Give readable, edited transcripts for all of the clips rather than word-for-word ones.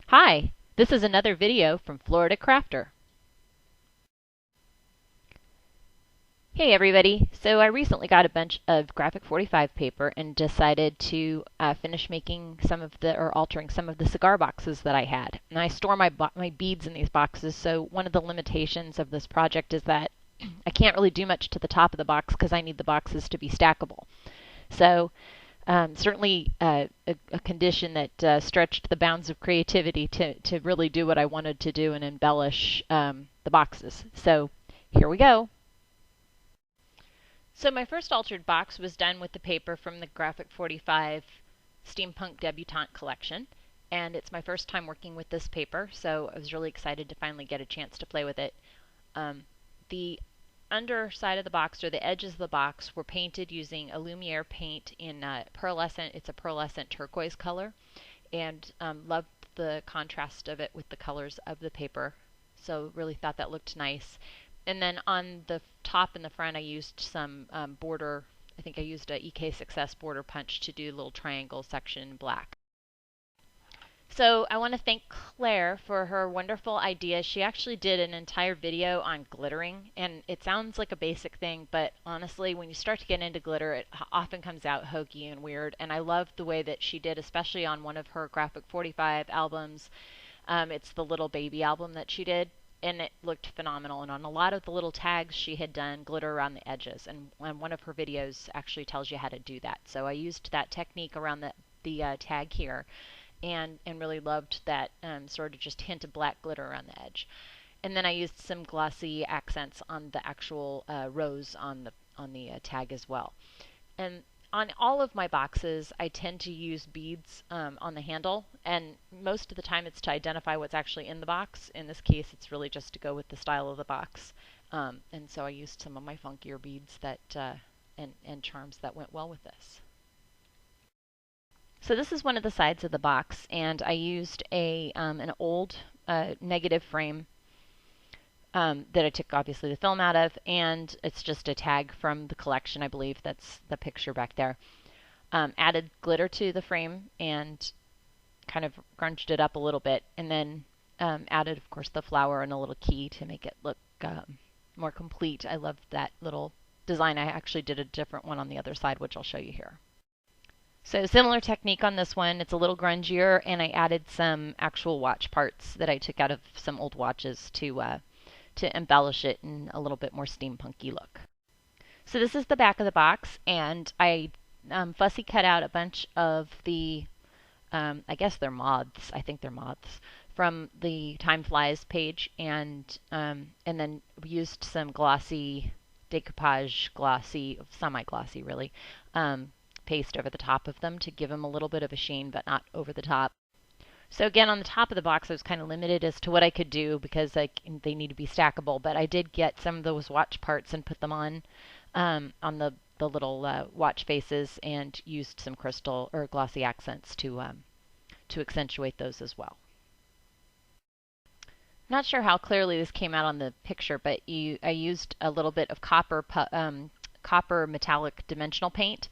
Hi, this is another video from Florida Crafter. Hey everybody, so I recently got a bunch of graphic 45 paper and decided to finish making altering some of the cigar boxes that I had. And I store my beads in these boxes, so one of the limitations of this project is that I can't really do much to the top of the box because I need the boxes to be stackable. So certainly a condition that stretched the bounds of creativity to really do what I wanted to do and embellish the boxes. So here we go. So my first altered box was done with the paper from the Graphic 45 Steampunk Debutante collection, and it's my first time working with this paper, so I was really excited to finally get a chance to play with it. The underside of the box, or the edges of the box, were painted using a Lumiere paint in pearlescent. It's a pearlescent turquoise color, and loved the contrast of it with the colors of the paper. So really thought that looked nice. And then on the top and the front, I used some border. I think I used a EK Success border punch to do a little triangle section in black. So I want to thank Claire for her wonderful idea. She actually did an entire video on glittering, and it sounds like a basic thing, but honestly, when you start to get into glitter, it often comes out hokey and weird, and I love the way that she did, especially on one of her Graphic 45 albums. It's the Little Baby album that she did, and it looked phenomenal. And on a lot of the little tags, she had done glitter around the edges, and one of her videos actually tells you how to do that. So I used that technique around the tag here, and really loved that sort of just hint of black glitter around the edge. And then I used some glossy accents on the actual rose on the tag as well. And on all of my boxes, I tend to use beads on the handle, and most of the time it's to identify what's actually in the box. In this case, it's really just to go with the style of the box. And so I used some of my funkier beads that and charms that went well with this. So this is one of the sides of the box, and I used an old negative frame that I took obviously the film out of, and it's just a tag from the collection. I believe that's the picture back there. Added glitter to the frame and kind of grunged it up a little bit, and then added, of course, the flower and a little key to make it look more complete. I loved that little design. I actually did a different one on the other side, which I'll show you here. So similar technique on this one. It's a little grungier, and I added some actual watch parts that I took out of some old watches to embellish it in a little bit more steampunky look. So this is the back of the box, and I fussy cut out a bunch of the, I guess they're moths. I think they're moths from the Time Flies page, and then used some glossy decoupage, glossy, semi-glossy really, paste over the top of them to give them a little bit of a sheen, but not over the top. So again, on the top of the box, I was kind of limited as to what I could do because they need to be stackable. But I did get some of those watch parts and put them on the little watch faces, and used some crystal or glossy accents to accentuate those as well. Not sure how clearly this came out on the picture, but I used a little bit of copper metallic dimensional paint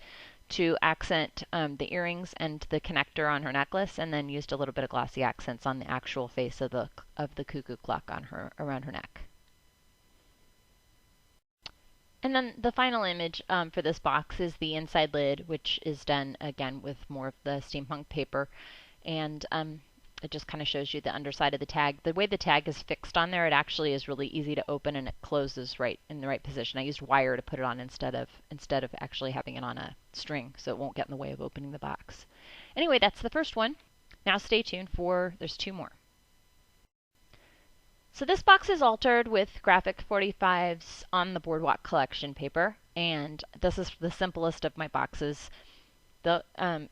to accent the earrings and the connector on her necklace, and then used a little bit of glossy accents on the actual face of the cuckoo clock on her around her neck. And then the final image for this box is the inside lid, which is done again with more of the steampunk paper, and it just kind of shows you the underside of the tag. The way the tag is fixed on there, it actually is really easy to open, and it closes right in the right position. I used wire to put it on instead of actually having it on a string, so it won't get in the way of opening the box. Anyway, that's the first one. Now stay tuned there's two more. So this box is altered with Graphic 45s on the Boardwalk collection paper, and this is the simplest of my boxes. Though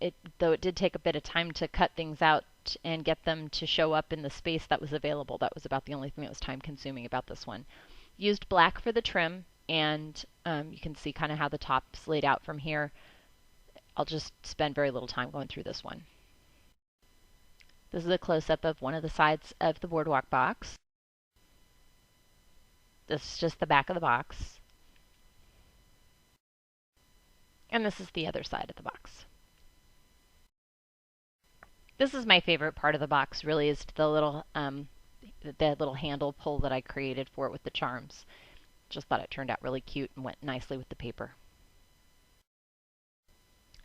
it did take a bit of time to cut things out and get them to show up in the space that was available. That was about the only thing that was time consuming about this one. Used black for the trim, and you can see kind of how the top's laid out from here. I'll just spend very little time going through this one. This is a close-up of one of the sides of the Boardwalk box. This is just the back of the box. And this is the other side of the box. This is my favorite part of the box, really, is the little handle pull that I created for it with the charms. Just thought it turned out really cute and went nicely with the paper.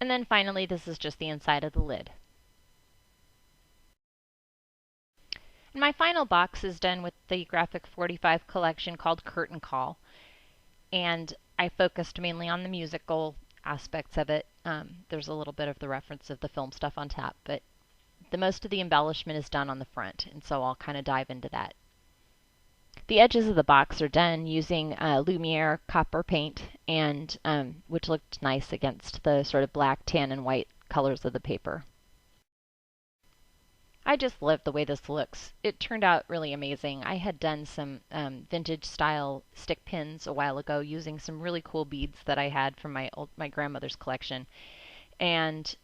And then finally, this is just the inside of the lid. And my final box is done with the Graphic 45 collection called Curtain Call. And I focused mainly on the musical aspects of it. There's a little bit of the reference of the film stuff on top, but the most of the embellishment is done on the front, and so I'll kind of dive into that. The edges of the box are done using Lumiere copper paint, and which looked nice against the sort of black, tan, and white colors of the paper. I just love the way this looks. It turned out really amazing. I had done some vintage style stick pins a while ago using some really cool beads that I had from my grandmother's collection. And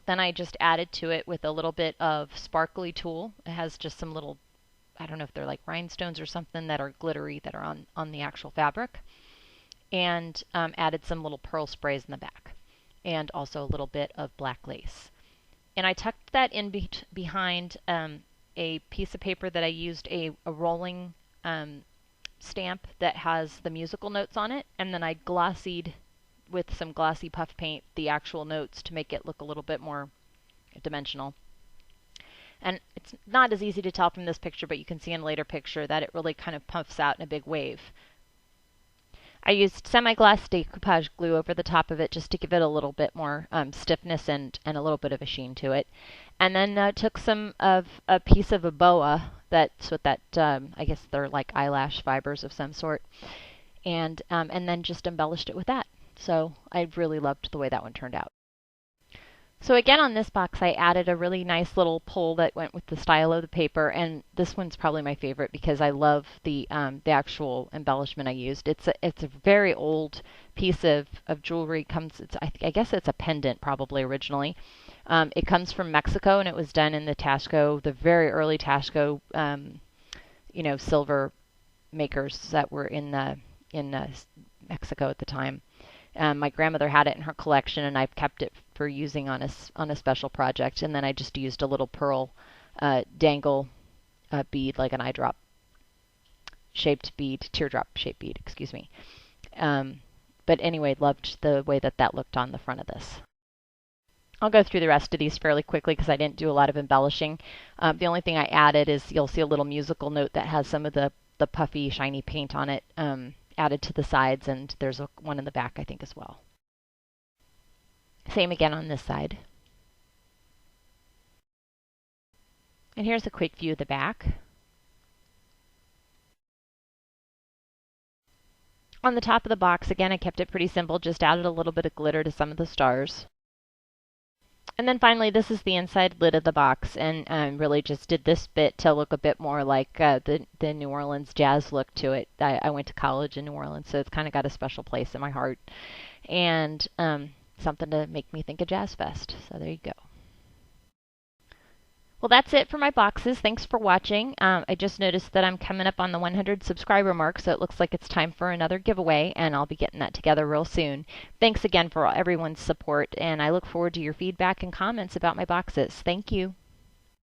then I just added to it with a little bit of sparkly tulle. It has just some little, I don't know if they're like rhinestones or something that are glittery that are on the actual fabric. And added some little pearl sprays in the back. And also a little bit of black lace. And I tucked that in behind a piece of paper that I used a rolling stamp that has the musical notes on it, and then I glossied with some glossy puff paint the actual notes to make it look a little bit more dimensional. And it's not as easy to tell from this picture, but you can see in a later picture that it really kind of puffs out in a big wave. I used semi-gloss decoupage glue over the top of it just to give it a little bit more stiffness and a little bit of a sheen to it. And then took some of a piece of a boa that's what that, I guess they're like eyelash fibers of some sort, and then just embellished it with that. So I really loved the way that one turned out. So again, on this box, I added a really nice little pull that went with the style of the paper, and this one's probably my favorite because I love the actual embellishment I used. It's a very old piece of jewelry. I guess it's a pendant probably originally. It comes from Mexico, and it was done in the very early Tasco, silver makers that were in Mexico at the time. My grandmother had it in her collection, and I've kept it for using on a special project. And then I just used a little pearl dangle bead, like an eyedrop shaped bead, teardrop shaped bead, excuse me. But anyway, loved the way that looked on the front of this. I'll go through the rest of these fairly quickly because I didn't do a lot of embellishing. The only thing I added is you'll see a little musical note that has some of the puffy, shiny paint on it. Added to the sides, and there's one in the back, I think, as well. Same again on this side. And here's a quick view of the back. On the top of the box, again, I kept it pretty simple, just added a little bit of glitter to some of the stars. And then finally, this is the inside lid of the box, and really just did this bit to look a bit more like the New Orleans jazz look to it. I went to college in New Orleans, so it's kind of got a special place in my heart, and something to make me think of Jazz Fest. So there you go. Well, that's it for my boxes. Thanks for watching. I just noticed that I'm coming up on the 100 subscriber mark, so it looks like it's time for another giveaway, and I'll be getting that together real soon. Thanks again for everyone's support, and I look forward to your feedback and comments about my boxes. Thank you.